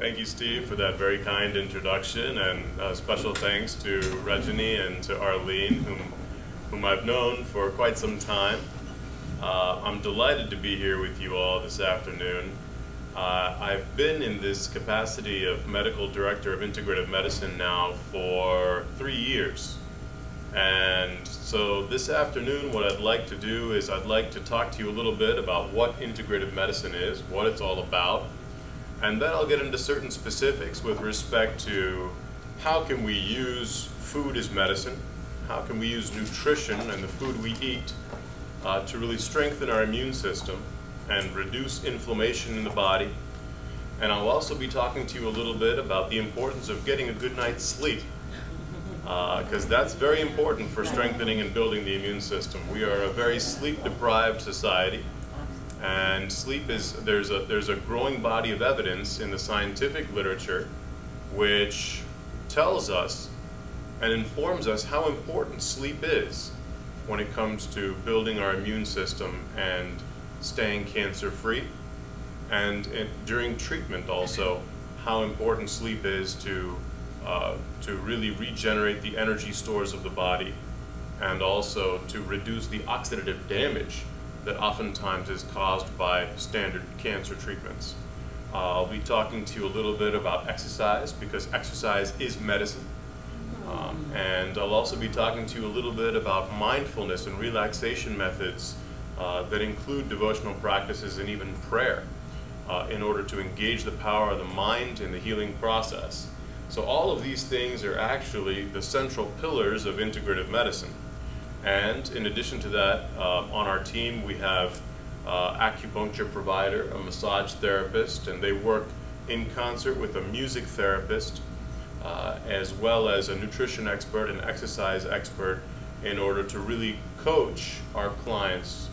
Thank you, Steve, for that very kind introduction, and special thanks to Rajani and to Arlene, whom I've known for quite some time. I'm delighted to be here with you all this afternoon. I've been in this capacity of Medical Director of Integrative Medicine now for 3 years. And so this afternoon, what I'd like to do is I'd like to talk to you a little bit about what integrative medicine is, what it's all about, and then I'll get into certain specifics with respect to how can we use food as medicine, how can we use nutrition and the food we eat to really strengthen our immune system and reduce inflammation in the body. And I'll also be talking to you a little bit about the importance of getting a good night's sleep, because that's very important for strengthening and building the immune system. We are a very sleep-deprived society, and sleep is, there's a growing body of evidence in the scientific literature which tells us and informs us how important sleep is when it comes to building our immune system and staying cancer-free, and during treatment also, how important sleep is to really regenerate the energy stores of the body, and also to reduce the oxidative damage that oftentimes is caused by standard cancer treatments. I'll be talking to you a little bit about exercise, because exercise is medicine. And I'll also be talking to you a little bit about mindfulness and relaxation methods that include devotional practices and even prayer in order to engage the power of the mind in the healing process. So all of these things are actually the central pillars of integrative medicine. And in addition to that, on our team we have acupuncture provider, a massage therapist, and they work in concert with a music therapist, as well as a nutrition expert and exercise expert, in order to really coach our clients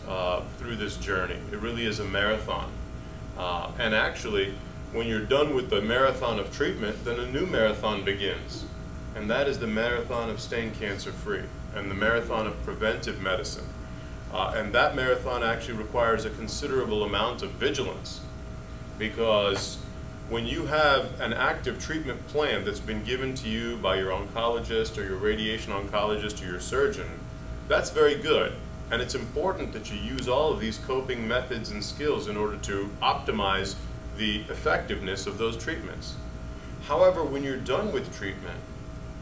through this journey. It really is a marathon. And actually, when you're done with the marathon of treatment, then a new marathon begins. And that is the marathon of staying cancer-free, and the marathon of preventive medicine. And that marathon actually requires a considerable amount of vigilance, because when you have an active treatment plan that's been given to you by your oncologist or your radiation oncologist or your surgeon, that's very good. And it's important that you use all of these coping methods and skills in order to optimize the effectiveness of those treatments. However, when you're done with treatment,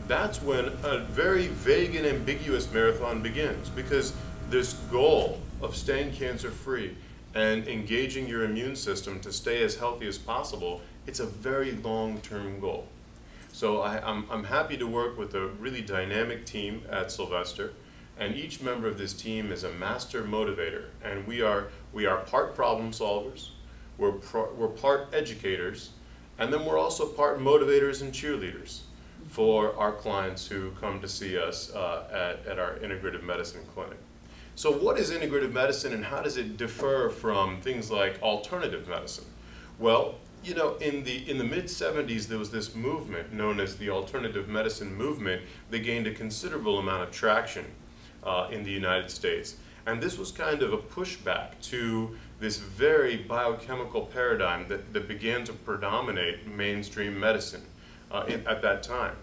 that's when a very vague and ambiguous marathon begins, because this goal of staying cancer-free and engaging your immune system to stay as healthy as possible, it's a very long-term goal. So I'm happy to work with a really dynamic team at Sylvester, and each member of this team is a master motivator, and we are part problem solvers, we're part educators, and then we're also part motivators and cheerleaders for our clients who come to see us at our integrative medicine clinic. So what is integrative medicine, and how does it differ from things like alternative medicine? Well, you know, in the mid-70s, there was this movement known as the alternative medicine movement that gained a considerable amount of traction in the United States. And this was kind of a pushback to this very biochemical paradigm that began to predominate mainstream medicine at that time.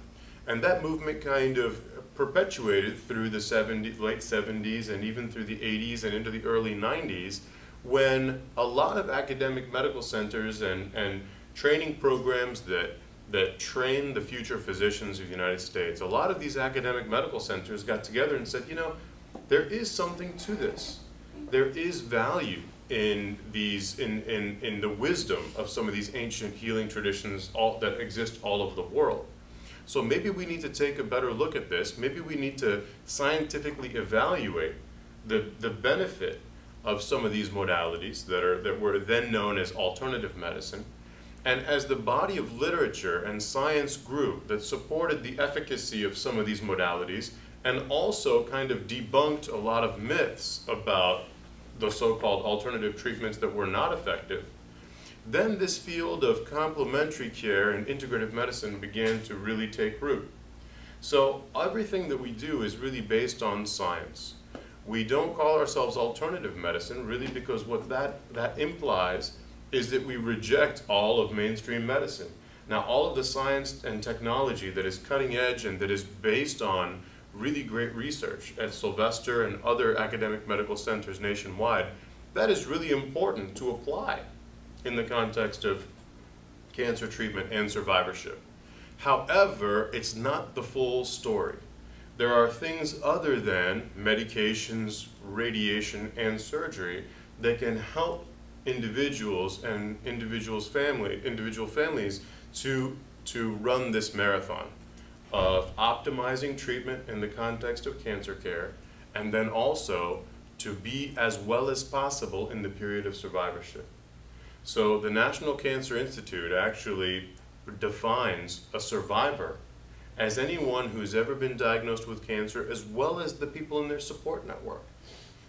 And that movement kind of perpetuated through the late 70s and even through the 80s and into the early 90s, when a lot of academic medical centers and training programs that train the future physicians of the United States, a lot of these academic medical centers got together and said, you know, there is something to this. There is value in the wisdom of some of these ancient healing traditions that exist all over the world. So maybe we need to take a better look at this. Maybe we need to scientifically evaluate the benefit of some of these modalities that were then known as alternative medicine. And as the body of literature and science grew that supported the efficacy of some of these modalities, and also kind of debunked a lot of myths about the so-called alternative treatments that were not effective, then this field of complementary care and integrative medicine began to really take root. So everything that we do is really based on science. We don't call ourselves alternative medicine really because what that implies is that we reject all of mainstream medicine. Now, all of the science and technology that is cutting edge and that is based on really great research at Sylvester and other academic medical centers nationwide, that is really important to apply in the context of cancer treatment and survivorship. However, it's not the full story. There are things other than medications, radiation, and surgery that can help individuals and individual families to run this marathon of optimizing treatment in the context of cancer care, and then also to be as well as possible in the period of survivorship. So the National Cancer Institute actually defines a survivor as anyone who's ever been diagnosed with cancer, as well as the people in their support network.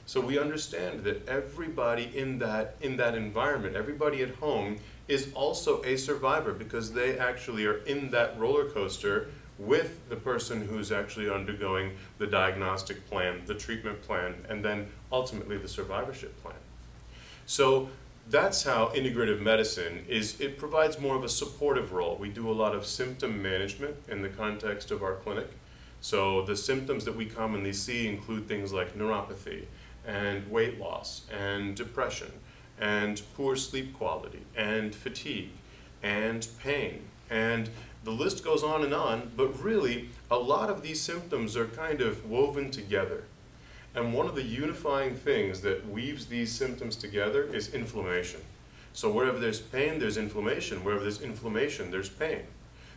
So we understand that everybody in that environment, everybody at home, is also a survivor because they actually are in that roller coaster with the person who's actually undergoing the diagnostic plan, the treatment plan, and then ultimately the survivorship plan. So that's how integrative medicine it provides more of a supportive role. We do a lot of symptom management in the context of our clinic. So the symptoms that we commonly see include things like neuropathy and weight loss and depression and poor sleep quality and fatigue and pain, and the list goes on, but really a lot of these symptoms are kind of woven together. And one of the unifying things that weaves these symptoms together is inflammation. So wherever there's pain, there's inflammation. Wherever there's inflammation, there's pain.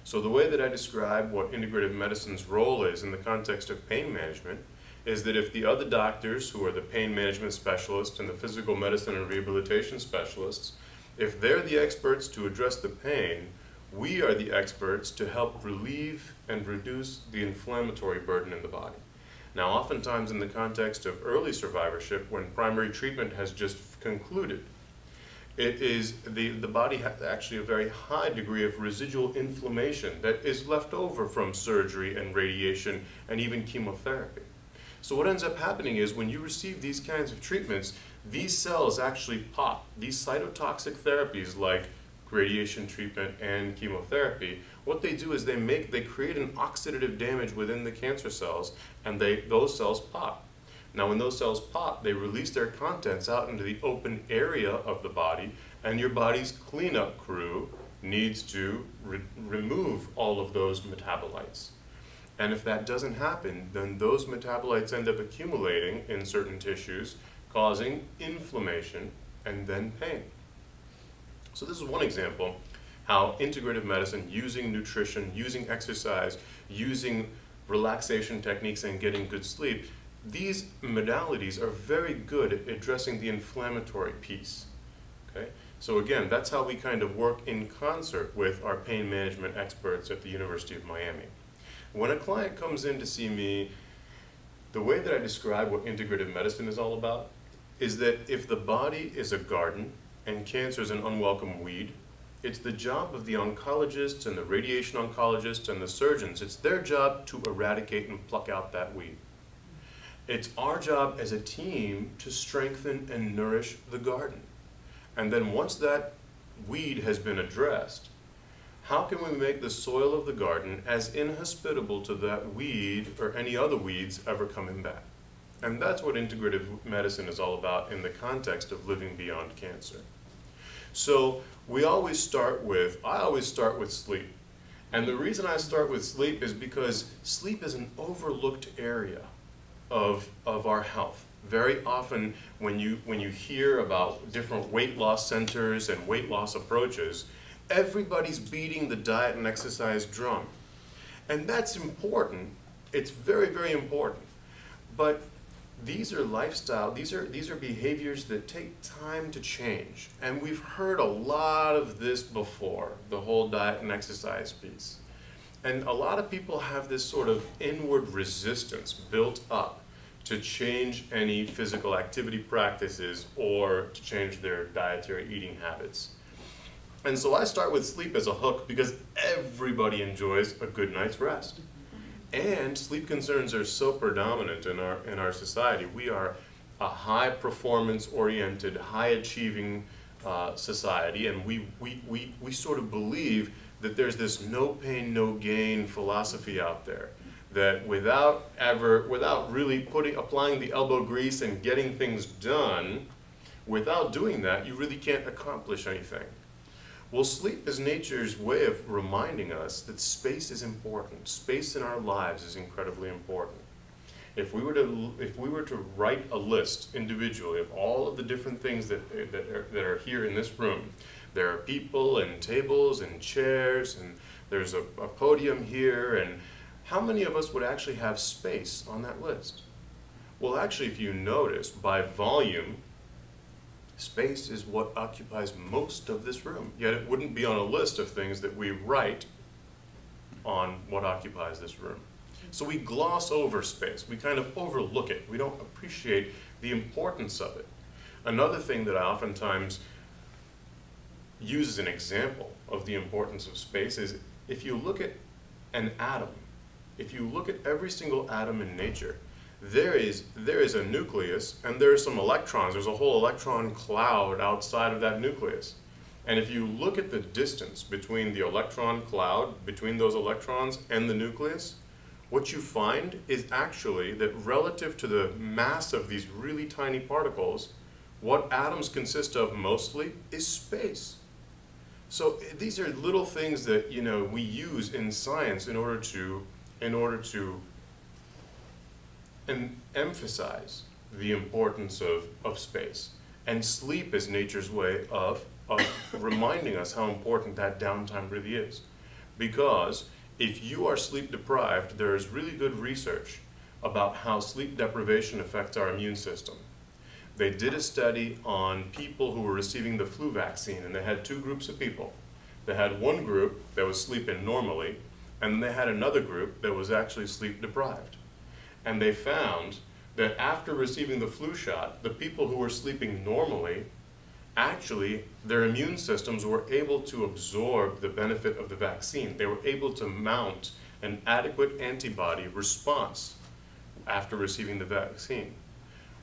So the way that I describe what integrative medicine's role is in the context of pain management is that if the other doctors, who are the pain management specialists and the physical medicine and rehabilitation specialists, if they're the experts to address the pain, we are the experts to help relieve and reduce the inflammatory burden in the body. Now, oftentimes in the context of early survivorship, when primary treatment has just concluded, the body has actually a very high degree of residual inflammation that is left over from surgery and radiation and even chemotherapy. So what ends up happening is when you receive these kinds of treatments, these cells actually pop. These cytotoxic therapies like radiation treatment and chemotherapy, what they do is they create an oxidative damage within the cancer cells, and those cells pop. Now when those cells pop, they release their contents out into the open area of the body, and your body's cleanup crew needs to remove all of those metabolites. And if that doesn't happen, then those metabolites end up accumulating in certain tissues, causing inflammation and then pain. So this is one example how integrative medicine, using nutrition, using exercise, using relaxation techniques and getting good sleep, these modalities are very good at addressing the inflammatory piece. Okay? So again, that's how we kind of work in concert with our pain management experts at the University of Miami. When a client comes in to see me, the way that I describe what integrative medicine is all about is that if the body is a garden and cancer is an unwelcome weed, it's the job of the oncologists and the radiation oncologists and the surgeons, it's their job to eradicate and pluck out that weed. It's our job as a team to strengthen and nourish the garden. And then once that weed has been addressed, how can we make the soil of the garden as inhospitable to that weed or any other weeds ever coming back? And that's what integrative medicine is all about in the context of living beyond cancer. So I always start with sleep. And the reason I start with sleep is because sleep is an overlooked area of our health. Very often when you hear about different weight loss centers and weight loss approaches, everybody's beating the diet and exercise drum. And that's important. It's very, very important. But these are lifestyle, these are behaviors that take time to change. And we've heard a lot of this before, the whole diet and exercise piece. And a lot of people have this sort of inward resistance built up to change any physical activity practices or to change their dietary eating habits. And so I start with sleep as a hook because everybody enjoys a good night's rest. And sleep concerns are so predominant in our society. We are a high performance oriented, high achieving society, and we sort of believe that there's this no pain, no gain philosophy out there, that without really applying the elbow grease and getting things done, without doing that, you really can't accomplish anything. Well, sleep is nature's way of reminding us that space is important. Space in our lives is incredibly important. If we were to write a list individually of all of the different things that are here in this room, there are people and tables and chairs, and there's a podium here, and how many of us would actually have space on that list? Well, actually, if you notice, by volume, space is what occupies most of this room. Yet it wouldn't be on a list of things that we write on what occupies this room. So we gloss over space. We kind of overlook it. We don't appreciate the importance of it. Another thing that I oftentimes use as an example of the importance of space is if you look at an atom, if you look at every single atom in nature, there is a nucleus and there are some electrons. There's a whole electron cloud outside of that nucleus. And if you look at the distance between the electron cloud, between those electrons and the nucleus, what you find is actually that relative to the mass of these really tiny particles, what atoms consist of mostly is space. So these are little things that, you know, we use in science in order to emphasize the importance of space. And sleep is nature's way of reminding us how important that downtime really is. Because if you are sleep deprived, there is really good research about how sleep deprivation affects our immune system. They did a study on people who were receiving the flu vaccine, and they had two groups of people. They had one group that was sleeping normally, and they had another group that was actually sleep deprived. And they found that after receiving the flu shot, the people who were sleeping normally, actually their immune systems were able to absorb the benefit of the vaccine. They were able to mount an adequate antibody response after receiving the vaccine.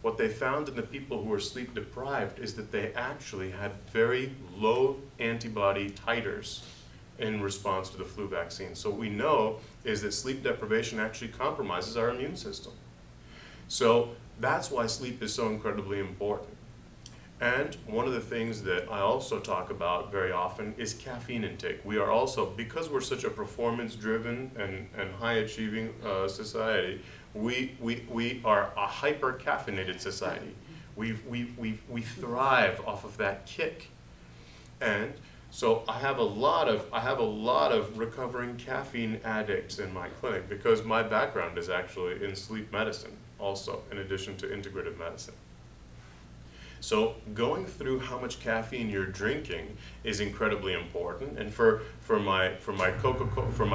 What they found in the people who were sleep deprived is that they actually had very low antibody titers in response to the flu vaccine. So what we know is that sleep deprivation actually compromises our immune system. So that's why sleep is so incredibly important. And one of the things that I also talk about very often is caffeine intake. We are also, because we're such a performance-driven and high-achieving society, we are a hyper-caffeinated society. We thrive off of that kick. And so I have a lot of recovering caffeine addicts in my clinic because my background is actually in sleep medicine also, in addition to integrative medicine. So going through how much caffeine you're drinking is incredibly important. And for my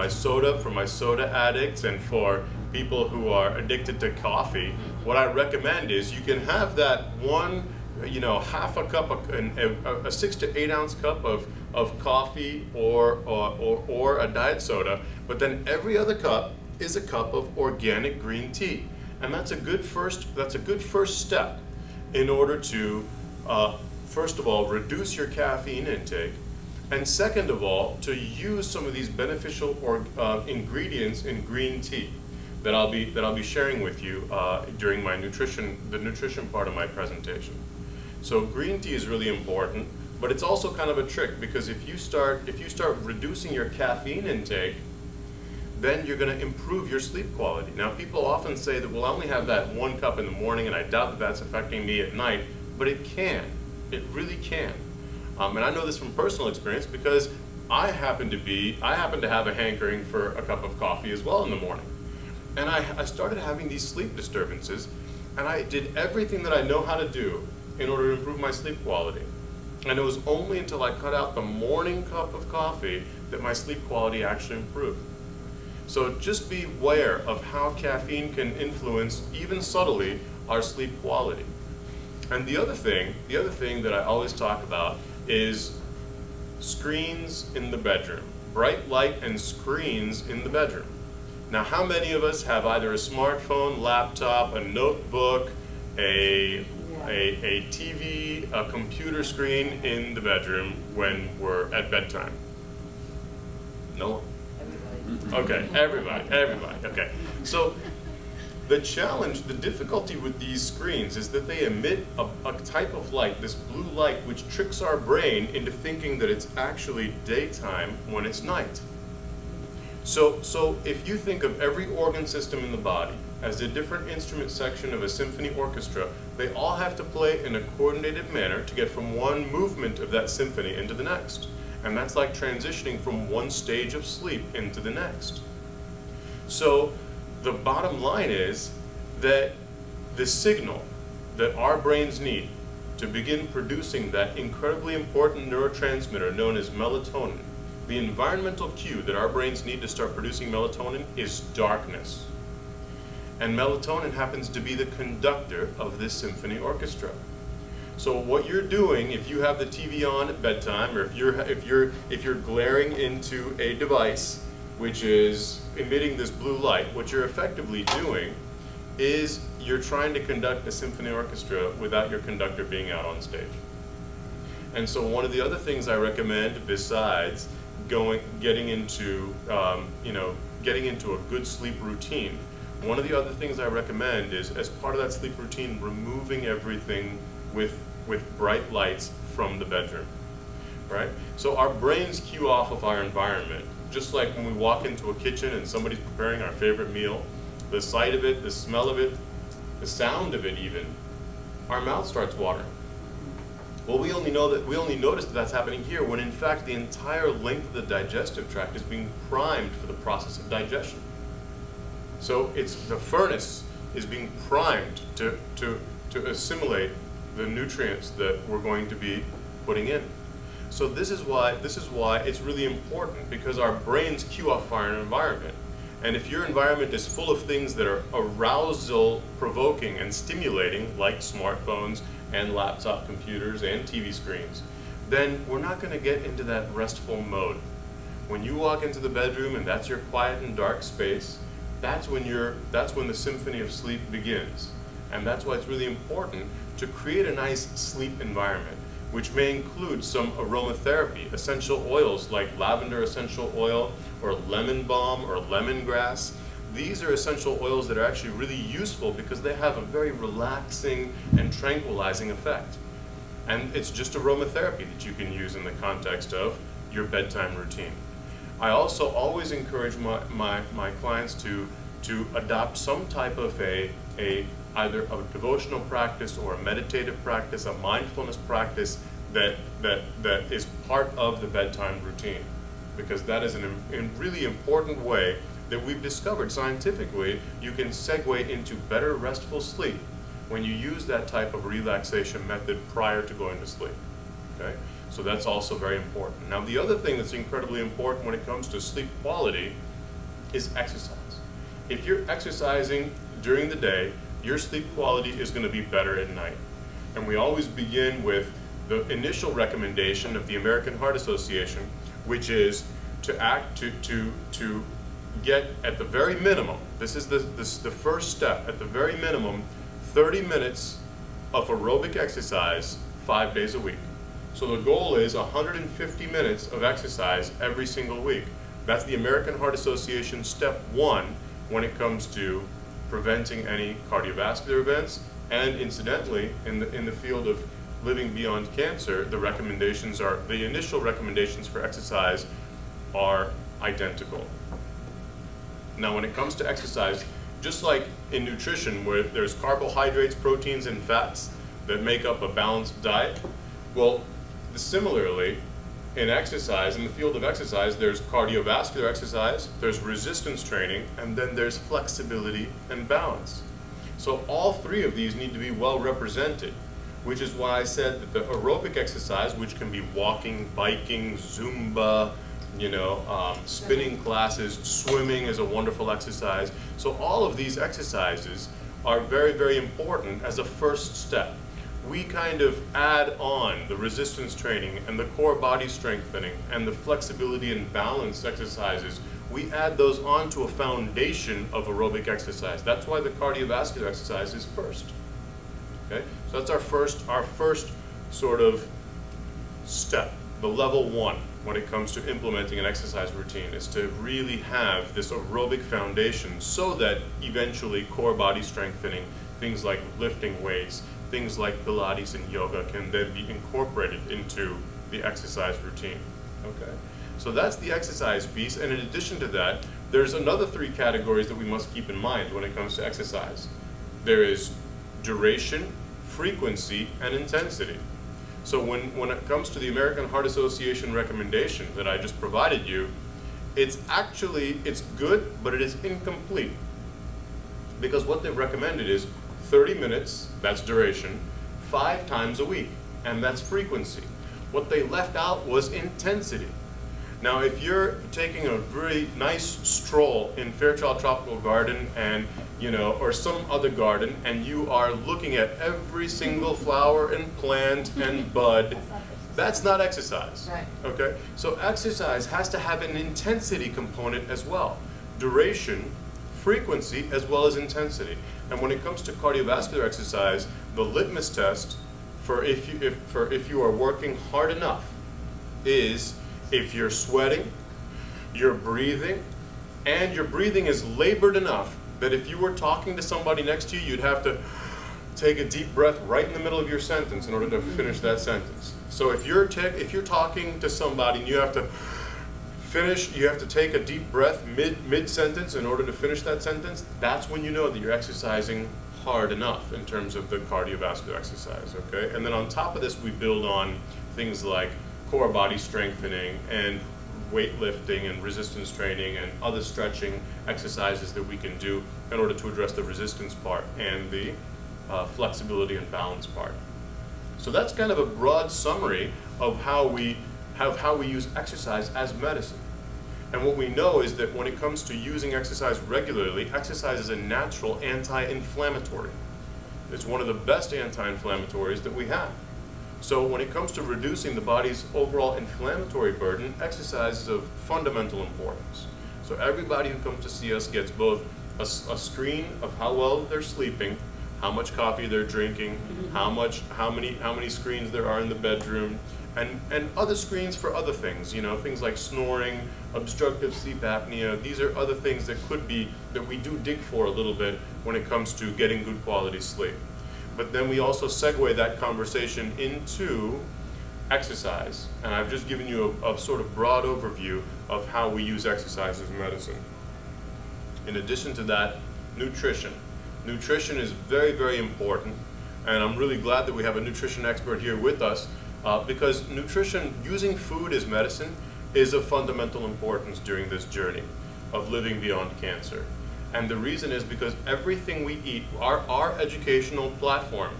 soda addicts, and for people who are addicted to coffee, what I recommend is you can have that one, you know, half a cup, a 6 to 8 ounce cup of coffee or a diet soda, but then every other cup is a cup of organic green tea, and that's a good first step in order to first of all reduce your caffeine intake, and second of all to use some of these beneficial ingredients in green tea that I'll be sharing with you during the nutrition part of my presentation. So green tea is really important, but it's also kind of a trick, because if you start reducing your caffeine intake, then you're going to improve your sleep quality. Now, people often say that, well, I only have that 1 cup in the morning, and I doubt that that's affecting me at night, but it can. It really can. And I know this from personal experience because I happen to have a hankering for a cup of coffee as well in the morning. And I started having these sleep disturbances, and I did everything that I know how to do in order to improve my sleep quality. And it was only until I cut out the morning cup of coffee that my sleep quality actually improved. So just be aware of how caffeine can influence, even subtly, our sleep quality. And the other thing that I always talk about is screens in the bedroom. Bright light and screens in the bedroom. Now, how many of us have either a smartphone, laptop, a notebook, a a TV, a computer screen in the bedroom when we're at bedtime? No one? Okay, everybody, okay. So the challenge, the difficulty with these screens is that they emit a type of light, this blue light, which tricks our brain into thinking that it's actually daytime when it's night. So if you think of every organ system in the body as a different instrument section of a symphony orchestra, they all have to play in a coordinated manner to get from one movement of that symphony into the next. And that's like transitioning from one stage of sleep into the next. So the bottom line is that the signal that our brains need to begin producing that incredibly important neurotransmitter known as melatonin, the environmental cue that our brains need to start producing melatonin is darkness. And melatonin happens to be the conductor of this symphony orchestra. So what you're doing, if you have the TV on at bedtime, or if you're glaring into a device which is emitting this blue light, what you're effectively doing is you're trying to conduct a symphony orchestra without your conductor being out on stage. And so one of the other things I recommend, besides getting into a good sleep routine, one of the other things I recommend is, as part of that sleep routine, removing everything with bright lights from the bedroom, right? So our brains cue off of our environment, just like when we walk into a kitchen and somebody's preparing our favorite meal, the sight of it, the smell of it, the sound of it even, our mouth starts watering. Well, we only notice that that's happening here when in fact the entire length of the digestive tract is being primed for the process of digestion. So the furnace is being primed to assimilate the nutrients that we're going to be putting in. So this is why it's really important, because our brains cue off our environment. And if your environment is full of things that are arousal provoking and stimulating, like smartphones and laptop computers and TV screens, then we're not going to get into that restful mode. When you walk into the bedroom and that's your quiet and dark space, that's when the symphony of sleep begins. And that's why it's really important to create a nice sleep environment, which may include some aromatherapy, essential oils like lavender essential oil or lemon balm or lemongrass. These are essential oils that are actually really useful because they have a very relaxing and tranquilizing effect. And it's just aromatherapy that you can use in the context of your bedtime routine. I also always encourage my clients to adopt some type of either a devotional practice or a meditative practice, a mindfulness practice that is part of the bedtime routine, because that is a really important way that we've discovered scientifically you can segue into better restful sleep when you use that type of relaxation method prior to going to sleep. Okay? So that's also very important. Now the other thing that's incredibly important when it comes to sleep quality is exercise. If you're exercising during the day, your sleep quality is going to be better at night. And we always begin with the initial recommendation of the American Heart Association, which is to get at the very minimum, this is the first step, at the very minimum, 30 minutes of aerobic exercise 5 days a week. So the goal is 150 minutes of exercise every single week. That's the American Heart Association step 1 when it comes to preventing any cardiovascular events, and incidentally, in the field of living beyond cancer, the initial recommendations for exercise are identical. Now, when it comes to exercise, just like in nutrition, where there's carbohydrates, proteins, and fats that make up a balanced diet, well, similarly, in exercise, in the field of exercise, there's cardiovascular exercise, there's resistance training, and then there's flexibility and balance. So all three of these need to be well represented, which is why I said that the aerobic exercise, which can be walking, biking, Zumba, spinning classes, swimming is a wonderful exercise. So all of these exercises are very, very important as a first step. We kind of add on the resistance training and the core body strengthening and the flexibility and balance exercises. We add those onto a foundation of aerobic exercise. That's why the cardiovascular exercise is first. Okay? So that's our first sort of step, the level one when it comes to implementing an exercise routine, is to really have this aerobic foundation so that eventually core body strengthening, things like lifting weights, things like Pilates and yoga can then be incorporated into the exercise routine. Okay, so that's the exercise piece, and in addition to that, there's another three categories that we must keep in mind when it comes to exercise. There is duration, frequency, and intensity. So when it comes to the American Heart Association recommendation that I just provided you, it's good, but it is incomplete. Because what they've recommended is 30 minutes, that's duration, 5 times a week, and that's frequency. What they left out was intensity. Now, if you're taking a very nice stroll in Fairchild Tropical Garden and, or some other garden, and you are looking at every single flower and plant and bud, that's not exercise. Right. Okay? So exercise has to have an intensity component as well. Duration, frequency, as well as intensity. And when it comes to cardiovascular exercise, the litmus test for if you are working hard enough is if you're sweating, you're breathing, and your breathing is labored enough that if you were talking to somebody next to you, you'd have to take a deep breath right in the middle of your sentence in order to finish that sentence. So if you're talking to somebody and you have to finish, you have to take a deep breath mid-sentence in order to finish that sentence, that's when you know that you're exercising hard enough in terms of the cardiovascular exercise, okay? And then on top of this, we build on things like core body strengthening and weightlifting and resistance training and other stretching exercises that we can do in order to address the resistance part and the flexibility and balance part. So that's kind of a broad summary of how we use exercise as medicine. And what we know is that when it comes to using exercise regularly, exercise is a natural anti-inflammatory. It's one of the best anti-inflammatories that we have. So when it comes to reducing the body's overall inflammatory burden, exercise is of fundamental importance. So everybody who comes to see us gets both a screen of how well they're sleeping, how much coffee they're drinking, how many screens there are in the bedroom, and other screens for other things, things like snoring, obstructive sleep apnea. These are other things that we do dig for a little bit when it comes to getting good quality sleep. But then we also segue that conversation into exercise. And I've just given you a sort of broad overview of how we use exercise as medicine. In addition to that, nutrition. Nutrition is very, very important. And I'm really glad that we have a nutrition expert here with us because nutrition, using food as medicine, is of fundamental importance during this journey of living beyond cancer. And the reason is because everything we eat, our educational platform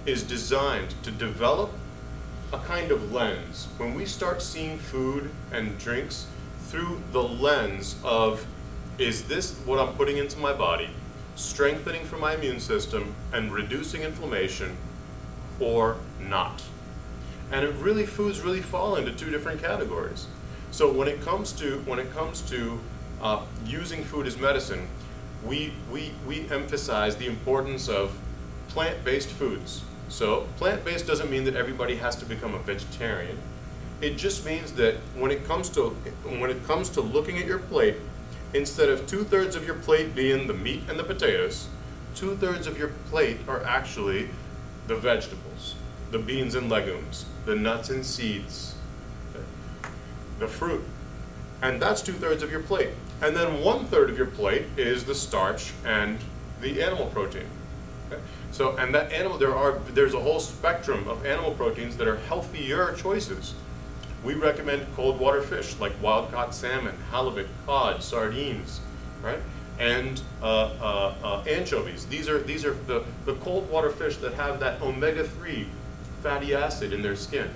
is designed to develop a kind of lens. When we start seeing food and drinks through the lens of, is this what I'm putting into my body, strengthening for my immune system and reducing inflammation, or not? And foods really fall into two different categories. So when it comes to using food as medicine, we emphasize the importance of plant-based foods. So plant-based doesn't mean that everybody has to become a vegetarian. It just means that when it comes to looking at your plate, instead of 2/3 of your plate being the meat and the potatoes, 2/3 of your plate are actually the vegetables, the beans and legumes, the nuts and seeds, the fruit. And that's 2/3 of your plate. And then 1/3 of your plate is the starch and the animal protein. Okay? So, and that there's a whole spectrum of animal proteins that are healthier choices. We recommend cold water fish like wild-caught salmon, halibut, cod, sardines, right? And anchovies. These are the cold water fish that have that omega-3 fatty acid in their skin.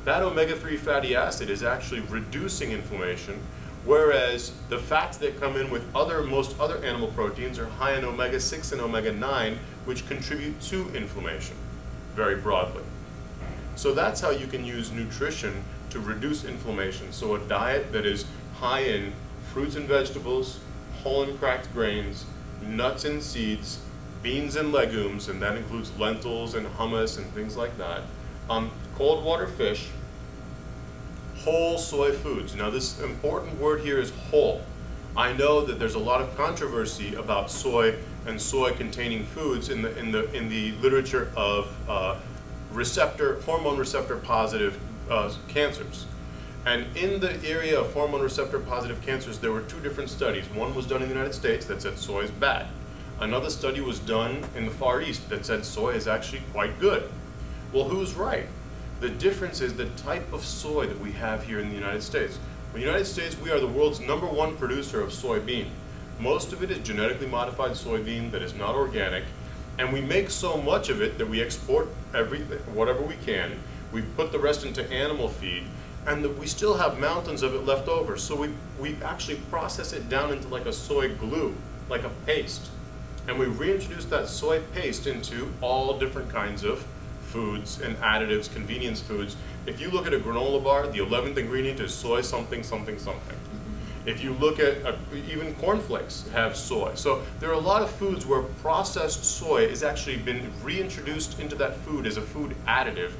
That omega-3 fatty acid is actually reducing inflammation, whereas the fats that come in with most other animal proteins are high in omega-6 and omega-9, which contribute to inflammation very broadly. So that's how you can use nutrition to reduce inflammation. So a diet that is high in fruits and vegetables, whole and cracked grains, nuts and seeds, beans and legumes, and that includes lentils and hummus and things like that, cold water fish, whole soy foods. Now this important word here is whole. I know that there's a lot of controversy about soy and soy-containing foods in the literature of hormone receptor positive cancers. And in the area of hormone receptor positive cancers, there were two different studies. One was done in the United States that said soy is bad. Another study was done in the Far East that said soy is actually quite good. Well, who's right? The difference is the type of soy that we have here in the United States. In the United States, we are the world's #1 producer of soybean. Most of it is genetically modified soybean that is not organic, and we make so much of it that we export whatever we can. We put the rest into animal feed, and we still have mountains of it left over. So we actually process it down into like a soy glue, like a paste. And we reintroduce that soy paste into all different kinds of foods and additives, convenience foods. If you look at a granola bar, the 11th ingredient is soy something, something, something. If you look at even cornflakes have soy. So there are a lot of foods where processed soy has actually been reintroduced into that food as a food additive,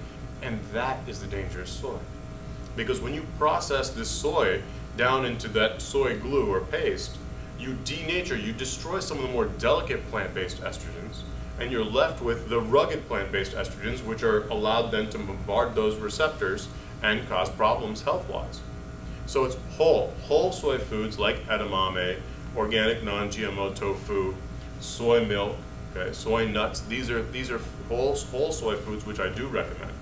and that is the dangerous soy. Because when you process this soy down into that soy glue or paste, you denature, you destroy some of the more delicate plant-based estrogens, and you're left with the rugged plant-based estrogens, which are allowed then to bombard those receptors and cause problems health-wise. So it's whole soy foods like edamame, organic non-GMO tofu, soy milk, okay, soy nuts. These are whole soy foods, which I do recommend.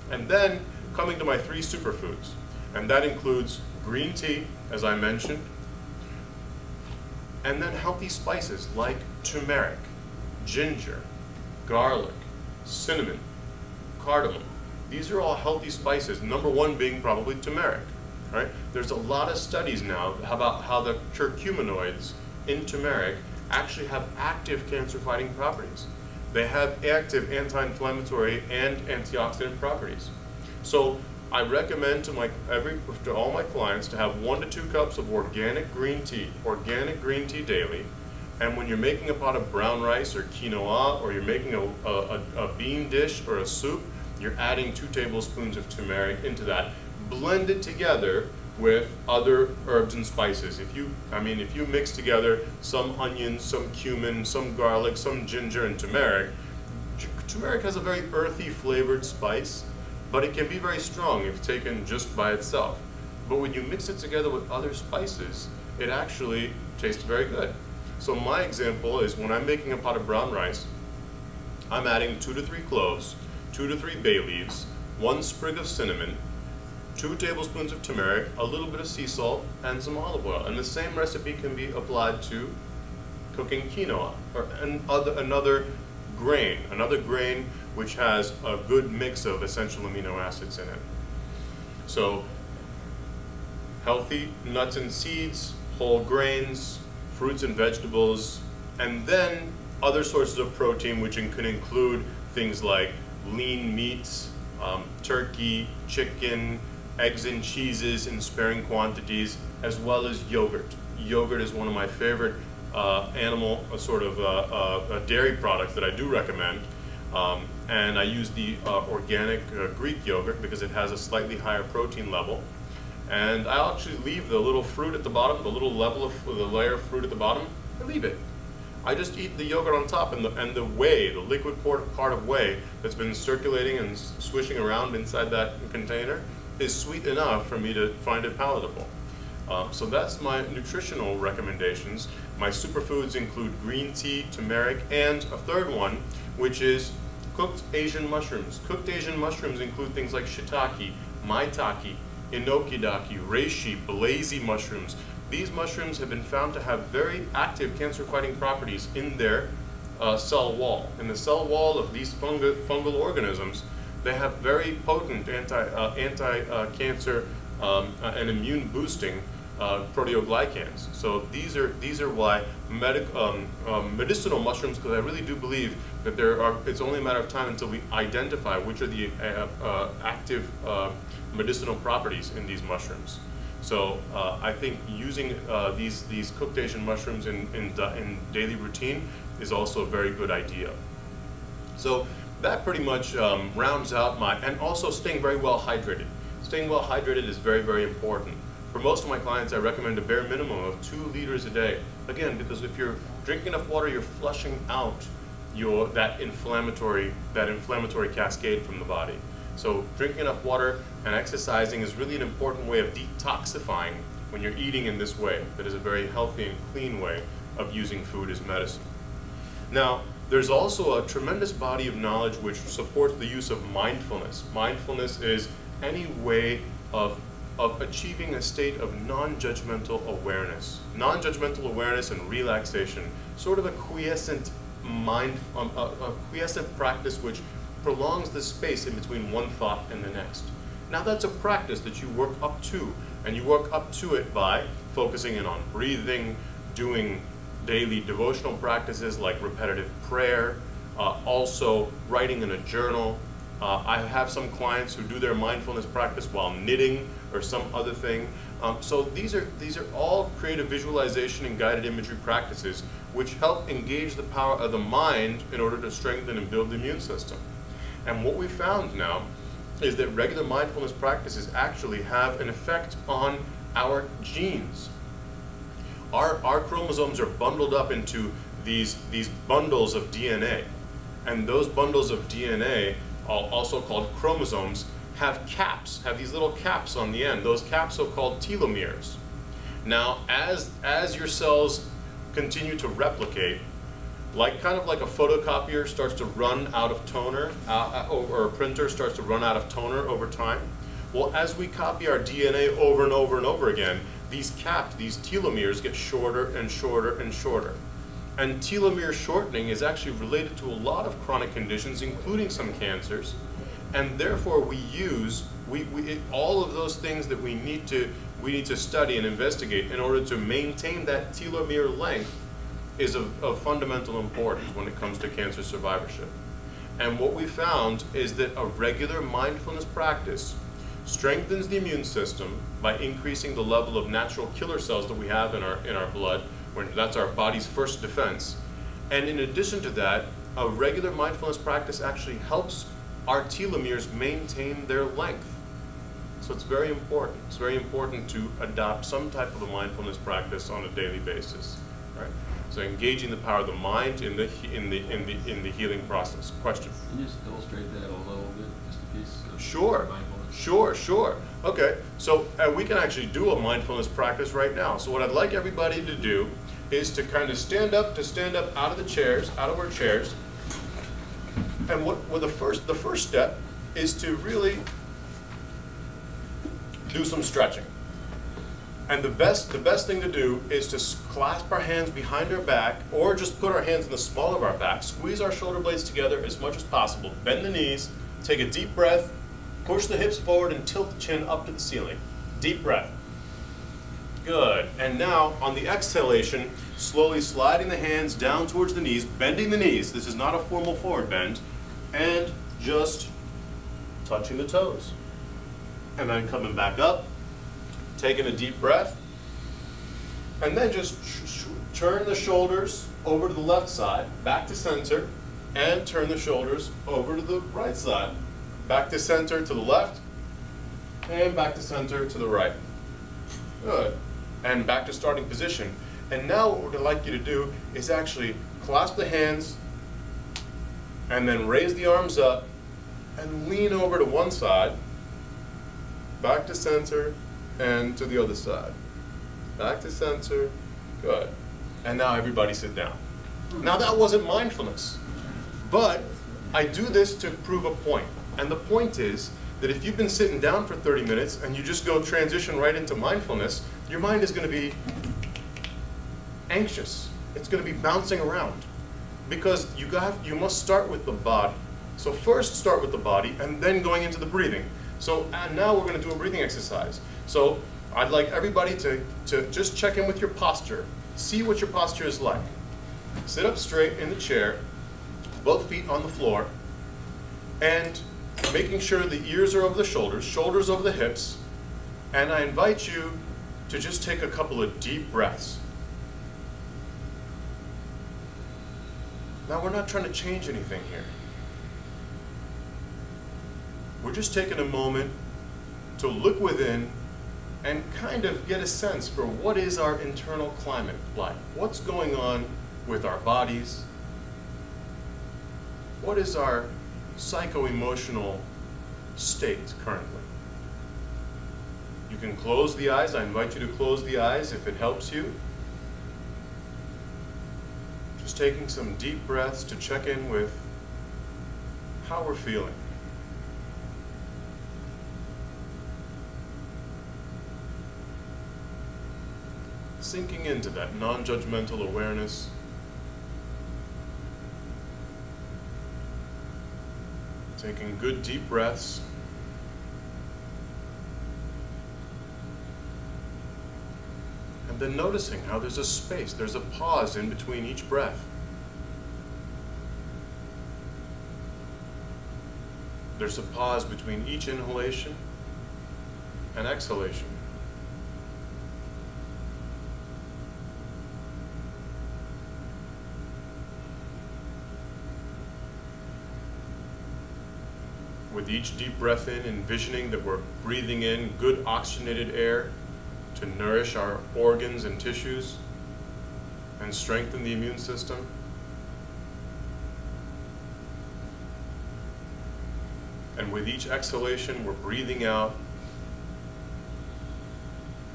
And then coming to my 3 superfoods, and that includes green tea, as I mentioned, and then healthy spices like turmeric, ginger, garlic, cinnamon, cardamom. These are all healthy spices, #1 being probably turmeric. Right? There's a lot of studies now about how the curcuminoids in turmeric actually have active cancer-fighting properties. They have active anti-inflammatory and antioxidant properties. So I recommend to all my clients to have 1 to 2 cups of organic green tea daily. And when you're making a pot of brown rice or quinoa, or you're making a bean dish or a soup, you're adding 2 tablespoons of turmeric into that. Blend it together with other herbs and spices. If you mix together some onions, some cumin, some garlic, some ginger, and turmeric has a very earthy flavored spice, but it can be very strong if taken just by itself. But when you mix it together with other spices, it actually tastes very good. So my example is when I'm making a pot of brown rice, I'm adding 2 to 3 cloves, 2 to 3 bay leaves, 1 sprig of cinnamon, 2 tablespoons of turmeric, a little bit of sea salt, and some olive oil. And the same recipe can be applied to cooking quinoa, or another grain which has a good mix of essential amino acids in it. So healthy nuts and seeds, whole grains, fruits and vegetables, and then other sources of protein, which can include things like lean meats, turkey, chicken, eggs and cheeses in sparing quantities, as well as yogurt. Yogurt is one of my favorite dairy products that I do recommend. And I use the organic Greek yogurt because it has a slightly higher protein level. And I actually leave the little fruit at the bottom, the layer of fruit at the bottom, I leave it. I just eat the yogurt on top, and the whey, the liquid part of whey that's been circulating and swishing around inside that container is sweet enough for me to find it palatable. So that's my nutritional recommendations. My superfoods include green tea, turmeric, and a third one, which is cooked Asian mushrooms. Cooked Asian mushrooms include things like shiitake, maitake, enoki-daki, reishi, blazy mushrooms. These mushrooms have been found to have very active cancer-fighting properties in their cell wall. In the cell wall of these fungal organisms, they have very potent anti-cancer and immune-boosting proteoglycans. So these are why medicinal mushrooms, because I really do believe that it's only a matter of time until we identify which are the active medicinal properties in these mushrooms. So I think using these cooked Asian mushrooms in daily routine is also a very good idea. So that pretty much rounds out and also staying very well hydrated. Staying well hydrated is very, very important. For most of my clients, I recommend a bare minimum of 2 liters a day. Again, because if you're drinking enough water, you're flushing out that inflammatory cascade from the body. So drinking enough water and exercising is really an important way of detoxifying when you're eating in this way. That is a very healthy and clean way of using food as medicine. Now, there's also a tremendous body of knowledge which supports the use of mindfulness. Mindfulness is any way of achieving a state of non-judgmental awareness. Non-judgmental awareness and relaxation, sort of a quiescent a quiescent practice which prolongs the space in between one thought and the next. Now that's a practice that you work up to, and you work up to it by focusing in on breathing, doing daily devotional practices like repetitive prayer, also writing in a journal. I have some clients who do their mindfulness practice while knitting or some other thing. So these are all creative visualization and guided imagery practices which help engage the power of the mind in order to strengthen and build the immune system. And what we found now is that regular mindfulness practices actually have an effect on our genes. Our chromosomes are bundled up into these bundles of DNA, and those bundles of DNA, also called chromosomes, have caps, have these little caps on the end. Those caps are called telomeres. Now, as your cells continue to replicate, kind of like a photocopier starts to run out of toner, or a printer starts to run out of toner over time, well, as we copy our DNA over and over and over again, these caps, these telomeres, get shorter and shorter and shorter. And telomere shortening is actually related to a lot of chronic conditions, including some cancers. And therefore, we use all of those things that we need to study and investigate in order to maintain that telomere length is of fundamental importance when it comes to cancer survivorship. And what we found is that a regular mindfulness practice strengthens the immune system by increasing the level of natural killer cells that we have in our blood. That's our body's first defense. And in addition to that, a regular mindfulness practice actually helps our telomeres maintain their length. So it's very important. It's very important to adopt some type of a mindfulness practice on a daily basis. Right? So engaging the power of the mind in the healing process. Question? Can you just illustrate that a little bit, just a piece of Sure. mindfulness? Sure. Okay, so we can actually do a mindfulness practice right now. So what I'd like everybody to do is to kind of stand up out of the chairs, out of our chairs. And the first step is to really do some stretching. And the best thing to do is to clasp our hands behind our back, or just put our hands in the small of our back, squeeze our shoulder blades together as much as possible, bend the knees, take a deep breath, push the hips forward and tilt the chin up to the ceiling. Deep breath. Good. And now, on the exhalation, slowly sliding the hands down towards the knees, bending the knees. This is not a formal forward bend. And just touching the toes. And then coming back up, taking a deep breath. And then just turn the shoulders over to the left side, back to center, and turn the shoulders over to the right side. Back to center to the left, and back to center to the right. Good. And back to starting position. And now what I'd like you to do is actually clasp the hands, and then raise the arms up, and lean over to one side, back to center, and to the other side. Back to center, good. And now everybody sit down. Now that wasn't mindfulness, but I do this to prove a point. And the point is that if you've been sitting down for 30 minutes and you just go transition right into mindfulness, your mind is going to be anxious. It's going to be bouncing around because you must start with the body. So first start with the body and then going into the breathing. So now we're going to do a breathing exercise. So I'd like everybody to just check in with your posture. See what your posture is like. Sit up straight in the chair, both feet on the floor, and making sure the ears are over the shoulders, shoulders over the hips, and I invite you to just take a couple of deep breaths. Now, we're not trying to change anything here. We're just taking a moment to look within and kind of get a sense for what is our internal climate like. What's going on with our bodies? What is our psycho-emotional state currently? You can close the eyes. I invite you to close the eyes if it helps you. Just taking some deep breaths to check in with how we're feeling. Sinking into that non-judgmental awareness. Taking good deep breaths. And then noticing how there's a space, there's a pause in between each breath. There's a pause between each inhalation and exhalation. With each deep breath in, envisioning that we're breathing in good oxygenated air to nourish our organs and tissues and strengthen the immune system. And with each exhalation, we're breathing out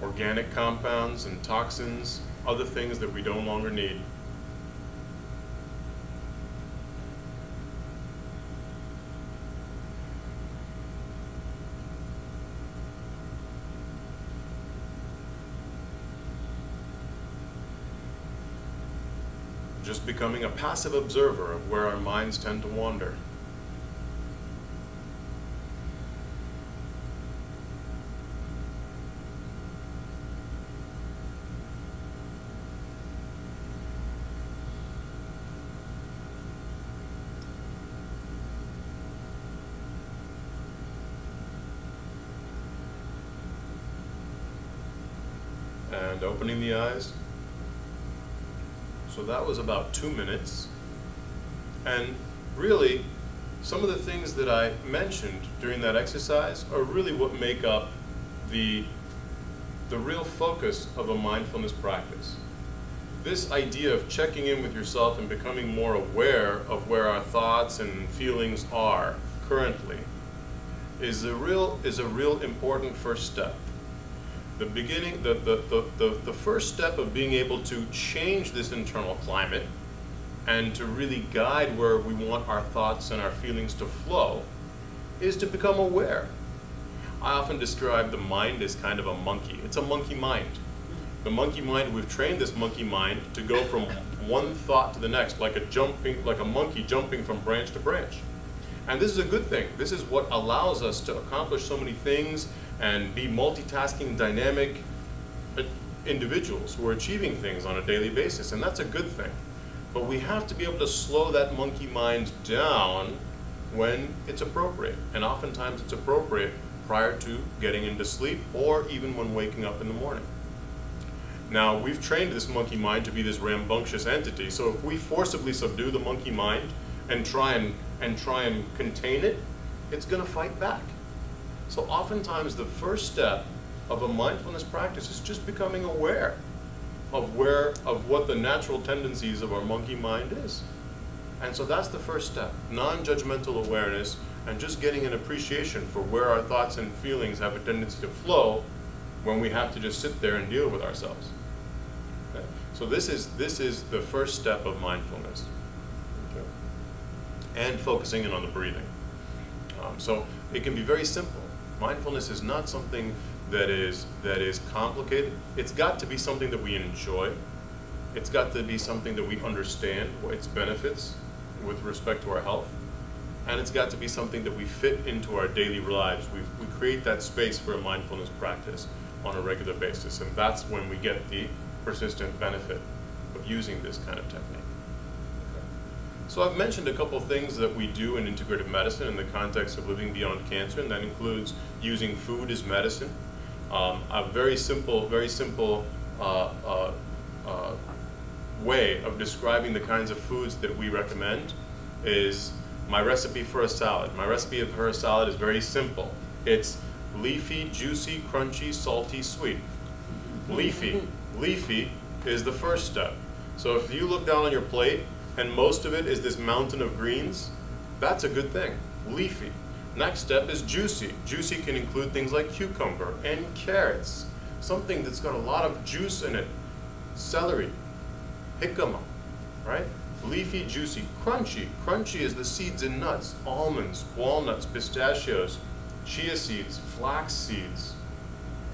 organic compounds and toxins, other things that we no longer need. Just becoming a passive observer of where our minds tend to wander. And opening the eyes. So that was about 2 minutes. And really, some of the things that I mentioned during that exercise are really what make up the real focus of a mindfulness practice. This idea of checking in with yourself and becoming more aware of where our thoughts and feelings are currently is a real important first step. The first step of being able to change this internal climate and to really guide where we want our thoughts and our feelings to flow is to become aware. I often describe the mind as kind of a monkey. It's a monkey mind. The monkey mind, we've trained this monkey mind to go from one thought to the next, like a monkey jumping from branch to branch. And this is a good thing. This is what allows us to accomplish so many things and be multitasking, dynamic individuals who are achieving things on a daily basis, and that's a good thing. But we have to be able to slow that monkey mind down when it's appropriate, and oftentimes it's appropriate prior to getting into sleep or even when waking up in the morning. Now, we've trained this monkey mind to be this rambunctious entity, so if we forcibly subdue the monkey mind and try and contain it, it's going to fight back. So oftentimes the first step of a mindfulness practice is just becoming aware of what the natural tendencies of our monkey mind is. And so that's the first step, non-judgmental awareness and just getting an appreciation for where our thoughts and feelings have a tendency to flow when we have to just sit there and deal with ourselves. Okay? So this is the first step of mindfulness. Okay? And focusing in on the breathing. So it can be very simple. Mindfulness is not something that is complicated. It's got to be something that we enjoy. It's got to be something that we understand its benefits with respect to our health. And it's got to be something that we fit into our daily lives. We create that space for a mindfulness practice on a regular basis. And that's when we get the persistent benefit of using this kind of technique. So I've mentioned a couple things that we do in integrative medicine in the context of living beyond cancer, and that includes using food as medicine. way of describing the kinds of foods that we recommend is my recipe for a salad. My recipe for a salad is very simple. It's leafy, juicy, crunchy, salty, sweet. Leafy. Leafy is the first step. So if you look down on your plate and most of it is this mountain of greens, that's a good thing. Leafy. Next step is juicy. Juicy can include things like cucumber and carrots. Something that's got a lot of juice in it. Celery, jicama, right? Leafy, juicy. Crunchy. Crunchy is the seeds and nuts. Almonds, walnuts, pistachios, chia seeds, flax seeds,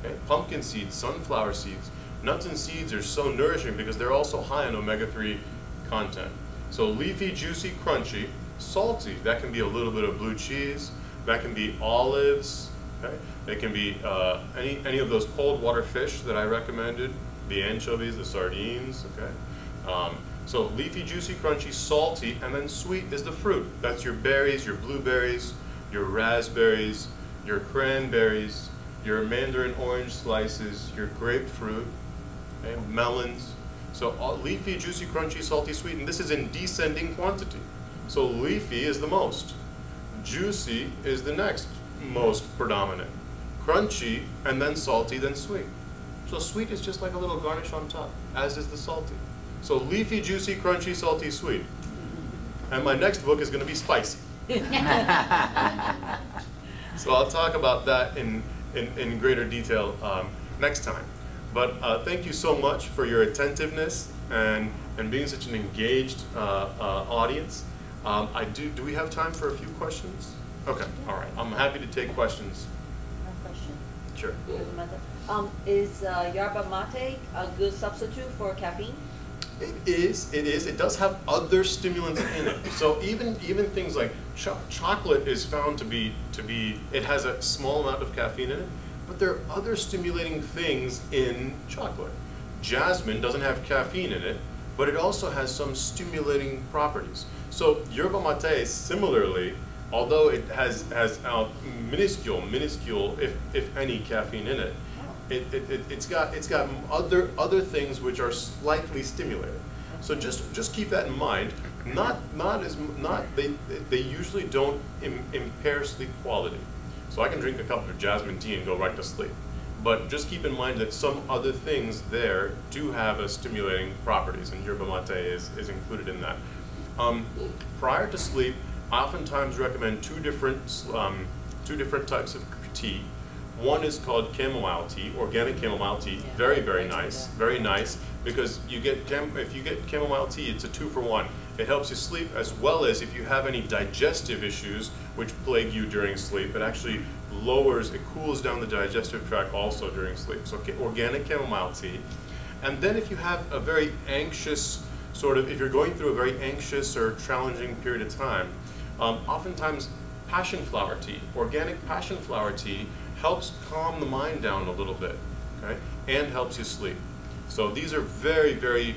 okay? Pumpkin seeds, sunflower seeds. Nuts and seeds are so nourishing because they're also high in omega-3 content. So leafy, juicy, crunchy. Salty, that can be a little bit of blue cheese. That can be olives. Okay? It can be any of those cold water fish that I recommended, the anchovies, the sardines. Okay. So leafy, juicy, crunchy, salty, and then sweet is the fruit. That's your berries, your blueberries, your raspberries, your cranberries, your mandarin orange slices, your grapefruit, okay? Melons. So all leafy, juicy, crunchy, salty, sweet, and this is in descending quantity. So leafy is the most. Juicy is the next most predominant. Crunchy, and then salty, then sweet. So sweet is just like a little garnish on top, as is the salty. So leafy, juicy, crunchy, salty, sweet. And my next book is going to be spicy. So I'll talk about that in greater detail next time. But thank you so much for your attentiveness and being such an engaged audience. Do we have time for a few questions? Okay, all right. I'm happy to take questions. One question. Sure. Is yerba mate a good substitute for caffeine? It is. It does have other stimulants in it. So even things like chocolate is found to be. It has a small amount of caffeine in it, but there are other stimulating things in chocolate. Jasmine doesn't have caffeine in it, but it also has some stimulating properties. So yerba mate, similarly, although it has minuscule, if any, caffeine in it, it's got other things which are slightly stimulating. So just keep that in mind. They usually don't impair sleep quality. So I can drink a cup of jasmine tea and go right to sleep. But just keep in mind that some other things there do have a stimulating properties, and yerba mate is included in that. Prior to sleep, I oftentimes recommend two different types of tea. One is called chamomile tea, organic chamomile tea. Very, very nice, because if you get chamomile tea, it's a 2-for-1. It helps you sleep, as well as if you have any digestive issues which plague you during sleep, it actually cools down the digestive tract also during sleep. So organic chamomile tea. And then if you have a very anxious if you're going through a very anxious or challenging period of time, oftentimes passion flower tea, organic passion flower tea, helps calm the mind down a little bit, okay, and helps you sleep. So these are very, very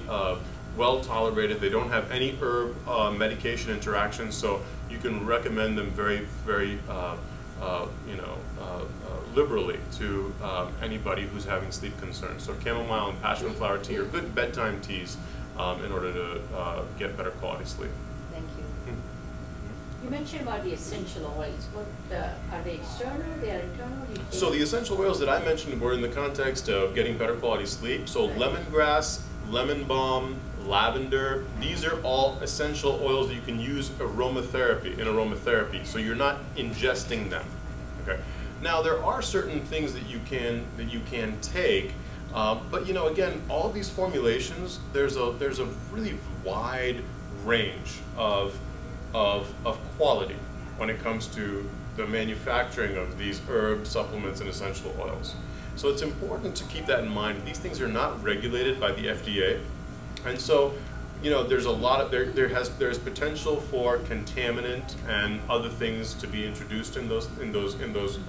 well tolerated. They don't have any herb medication interactions, so you can recommend them very, very liberally to anybody who's having sleep concerns. So chamomile and passion flower tea are good bedtime teas in order to get better quality sleep. Thank you. You mentioned about the essential oils. What are they external? They are internal? So the essential oils that I mentioned were in the context of getting better quality sleep. So lemongrass, lemon balm, lavender. These are all essential oils that you can use in aromatherapy. So you're not ingesting them. Okay. Now there are certain things that you can take. But again, all these formulations, there's a really wide range of quality when it comes to the manufacturing of these herb supplements and essential oils. So it's important to keep that in mind. These things are not regulated by the FDA, and so there's a lot of there's potential for contaminant and other things to be introduced in those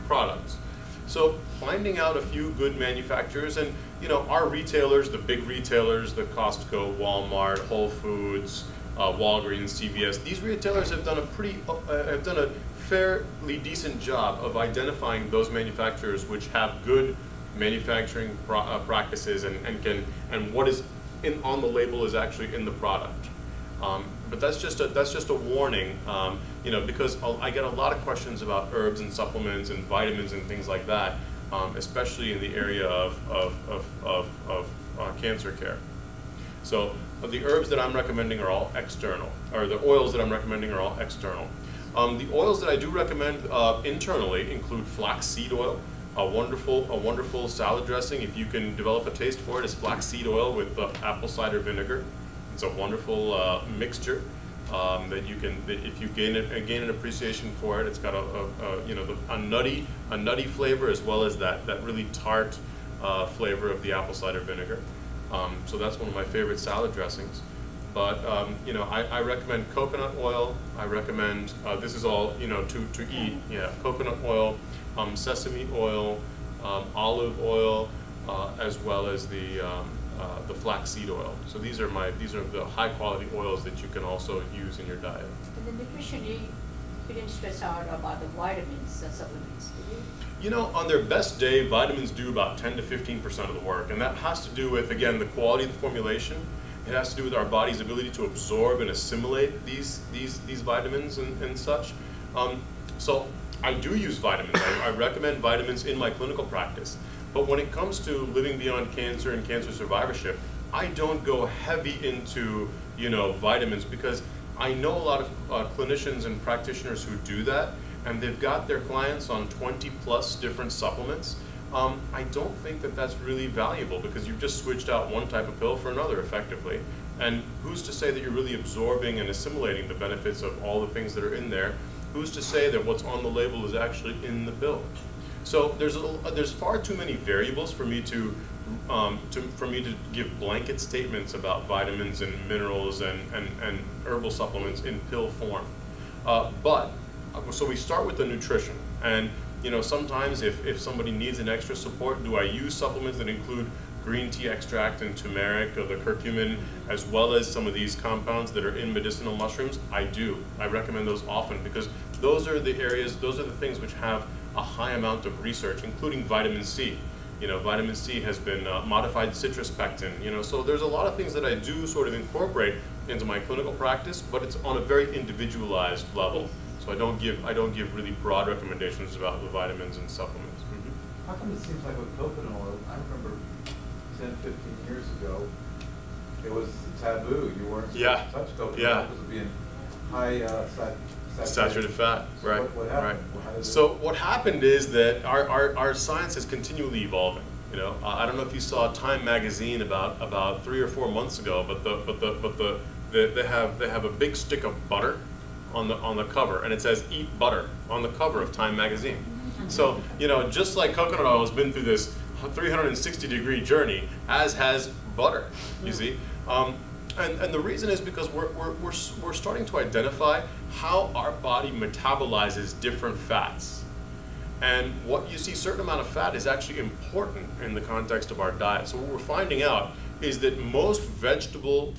products. So finding out a few good manufacturers, and our retailers, the big retailers, the Costco, Walmart, Whole Foods, Walgreens, CVS, these retailers have done a fairly decent job of identifying those manufacturers which have good manufacturing practices and what is on the label is actually in the product. But that's just a warning, you know, because I get a lot of questions about herbs and supplements and vitamins and things like that, especially in the area of cancer care. So the herbs that I'm recommending are all external, or the oils that I'm recommending are all external. The oils that I do recommend internally include flaxseed oil. A wonderful salad dressing, if you can develop a taste for it, is flaxseed oil with apple cider vinegar. It's a wonderful mixture that you can, if you gain an appreciation for it. It's got you know, a nutty flavor, as well as that really tart flavor of the apple cider vinegar. So that's one of my favorite salad dressings. But you know, I recommend coconut oil. I recommend this is all, you know, to eat. Yeah, coconut oil, sesame oil, olive oil, as well as the flaxseed oil. So these are the high quality oils that you can also use in your diet. And the nutrition, you didn't stress out about the vitamins and supplements, did you? You know, on their best day, vitamins do about 10 to 15% of the work, and that has to do with, again, the quality of the formulation. It has to do with our body's ability to absorb and assimilate these vitamins and such. So I do use vitamins. I recommend vitamins in my clinical practice. But when it comes to living beyond cancer and cancer survivorship, I don't go heavy into, you know, vitamins, because I know a lot of clinicians and practitioners who do that, and they've got their clients on 20+ different supplements. I don't think that that's really valuable, because you've just switched out one type of pill for another effectively. And who's to say that you're really absorbing and assimilating the benefits of all the things that are in there? Who's to say that what's on the label is actually in the pill? So there's far too many variables for me to give blanket statements about vitamins and minerals and herbal supplements in pill form. So we start with the nutrition, and you know, sometimes if somebody needs an extra support, do I use supplements that include green tea extract and turmeric or the curcumin, as well as some of these compounds that are in medicinal mushrooms? I do. I recommend those often, because those are the areas, those are the things which have a high amount of research, including vitamin C. You know, vitamin C has been modified citrus pectin. You know, so there's a lot of things that I do sort of incorporate into my clinical practice, but it's on a very individualized level. So I don't give really broad recommendations about the vitamins and supplements. How come it seems like with coconut oil, I remember 10, 15 years ago, it was taboo. You weren't supposed to touch coconut oil because of being high saturated fat, so right? What happened? Right. So what happened is that our science is continually evolving. You know, I don't know if you saw Time magazine about 3 or 4 months ago, but they have a big stick of butter on the cover, and it says "Eat butter" on the cover of Time magazine. So, you know, just like coconut oil has been through this 360-degree journey, as has butter, you see. And the reason is because we're starting to identify how our body metabolizes different fats. And what you see, certain amount of fat is actually important in the context of our diet. So what we're finding out is that most vegetable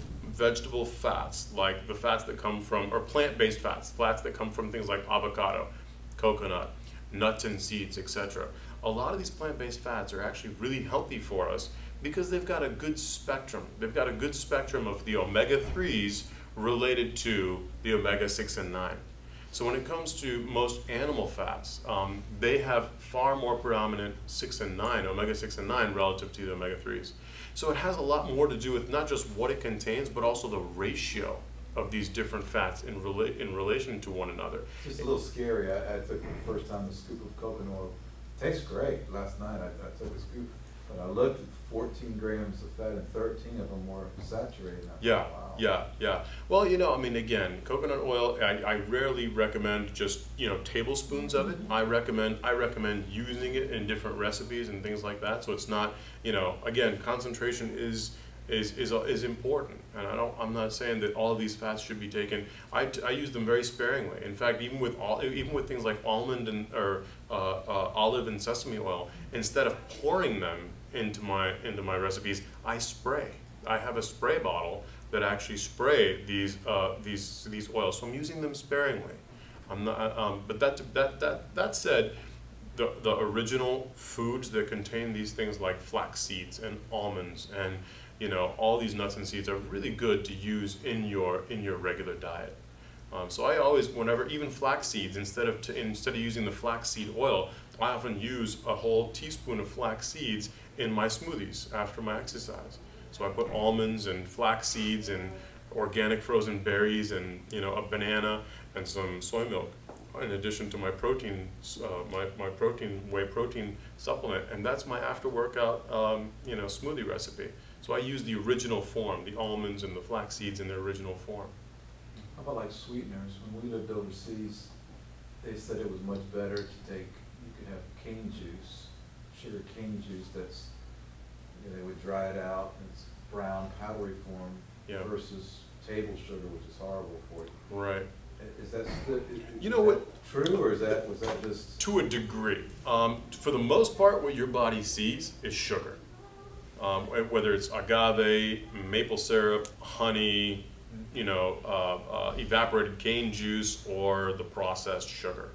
fats, like the fats that come from, or plant-based fats that come from things like avocado, coconut, nuts and seeds, etc. A lot of these plant-based fats are actually really healthy for us because they've got a good spectrum. They've got a good spectrum of the omega-3s related to the omega-6 and 9. So when it comes to most animal fats, they have far more predominant 6 and 9, omega-6 and 9, relative to the omega-3s. So it has a lot more to do with not just what it contains, but also the ratio of these different fats in relation to one another. Just a little scary. I took the first time a scoop of coconut oil. Tastes great. Last night I took a scoop, but I looked at 14 grams of fat and 13 of them were saturated. Yeah, wow. yeah. Well, you know, I mean, again, coconut oil, I rarely recommend just, you know, tablespoons of it. I recommend using it in different recipes and things like that. So it's not, you know, again, concentration is important, and I'm not saying that all of these fats should be taken. I use them very sparingly. In fact, even with things like almond and olive and sesame oil, instead of pouring them into my recipes, I spray. I have a spray bottle that actually spray these oils. So I'm using them sparingly. I'm not. But that said, the original foods that contain these things like flax seeds and almonds you know, all these nuts and seeds are really good to use in your regular diet. So I always, whenever, even flax seeds, instead of using the flaxseed oil, I often use a whole teaspoon of flax seeds in my smoothies after my exercise. So I put almonds and flax seeds and organic frozen berries and, you know, a banana and some soy milk, in addition to my protein, my whey protein supplement, and that's my after workout, you know, smoothie recipe. So I use the original form, the almonds and the flax seeds in their original form. How about like sweeteners? When we lived overseas, they said it was much better to take, you could have cane juice, sugar cane juice that's, you know, they would dry it out in its brown powdery form, Yeah. versus table sugar, which is horrible for you. Right. Is that still, You know what? True, or was that just? To a degree. For the most part, what your body sees is sugar. Whether it's agave, maple syrup, honey, you know, evaporated cane juice, or the processed sugar.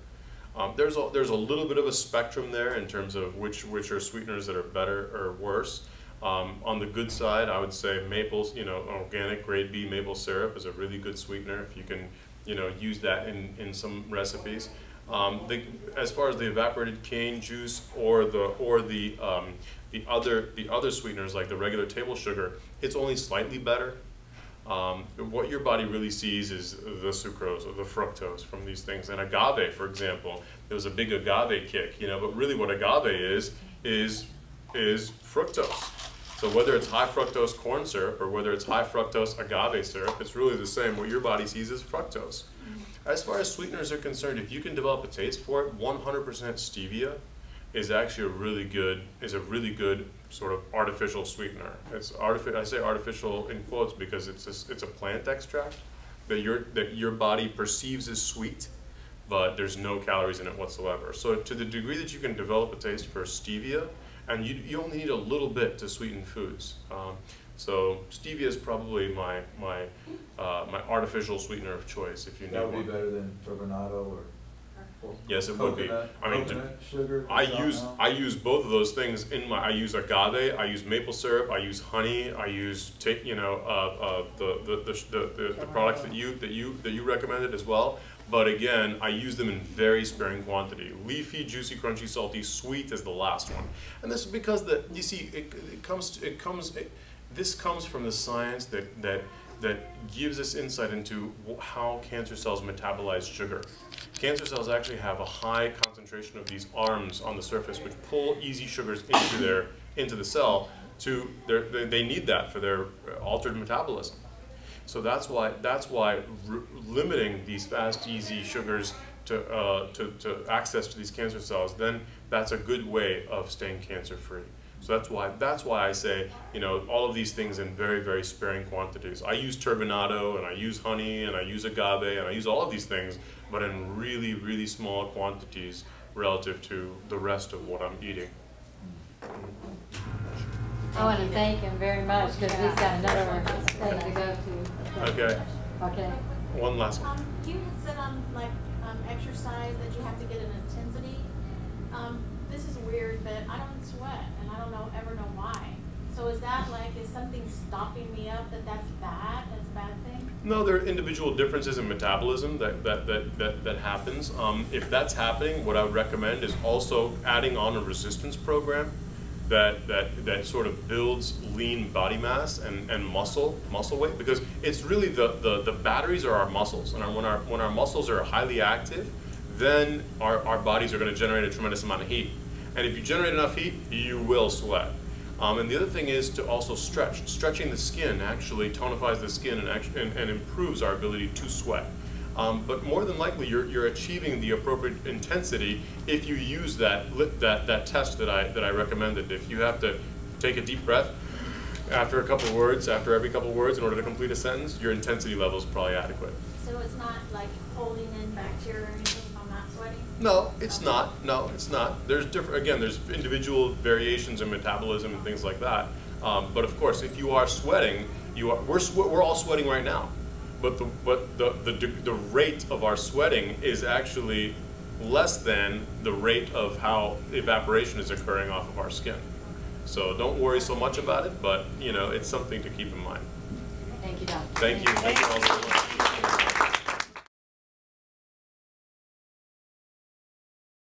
There's a little bit of a spectrum there in terms of which are sweeteners that are better or worse. On the good side, I would say maples, you know, organic grade B maple syrup is a really good sweetener if you can, you know, use that in some recipes. As far as the evaporated cane juice or the other sweeteners like the regular table sugar, it's only slightly better. What your body really sees is the sucrose or the fructose from these things. And agave, for example, there was a big agave kick, you know, but really what agave is fructose. So whether it's high fructose corn syrup or whether it's high fructose agave syrup, it's really the same. What your body sees is fructose. As far as sweeteners are concerned, if you can develop a taste for it, 100% stevia is actually a really good sort of artificial sweetener. It's I say artificial in quotes because it's a plant extract that your body perceives as sweet, but there's no calories in it whatsoever. So to the degree that you can develop a taste for stevia, and you only need a little bit to sweeten foods. So stevia is probably my artificial sweetener of choice if you need one. That would be better than turbinado or yes, it would be. I mean, sugar. I use both of those things in my. I use agave, I use maple syrup, I use honey, I use you know the products that you recommended as well. But again, I use them in very sparing quantity. Leafy, juicy, crunchy, salty, sweet is the last one, and this is because you see this comes from the science that gives us insight into how cancer cells metabolize sugar. Cancer cells actually have a high concentration of these arms on the surface which pull easy sugars into the cell. They need that for their altered metabolism. So that's why limiting these fast, easy sugars to access to these cancer cells, then that's a good way of staying cancer free. So that's why I say, you know, all of these things in very, very sparing quantities. I use turbinado, and I use honey, and I use agave, and I use all of these things, but in really, really small quantities relative to the rest of what I'm eating. I want to thank him very much because we've got another thing to go to. Okay. Okay. One last one. You had said on exercise that you have to get an intensity. This is weird, but I don't sweat, and I don't ever know why. So is something stopping me up that's bad? That's a bad thing? No, there are individual differences in metabolism that happens. If that's happening, what I would recommend is also adding on a resistance program that sort of builds lean body mass and muscle weight, because it's really the batteries are our muscles, and when our muscles are highly active, then our bodies are going to generate a tremendous amount of heat. And if you generate enough heat, you will sweat. And the other thing is to also stretch. Stretching the skin actually tonifies the skin and improves our ability to sweat. But more than likely, you're achieving the appropriate intensity if you use that test that I recommended. If you have to take a deep breath after every couple of words in order to complete a sentence, your intensity level is probably adequate. So it's not like holding in bacteria or anything if I'm not sweating? No, it's not. No, it's not. There's there's individual variations in metabolism and things like that. But of course, if you are sweating, we're all sweating right now. But the rate of our sweating is actually less than the rate of how evaporation is occurring off of our skin. So don't worry so much about it, but you know, it's something to keep in mind. Thank you, Doctor. Thank you. Thank you all very much.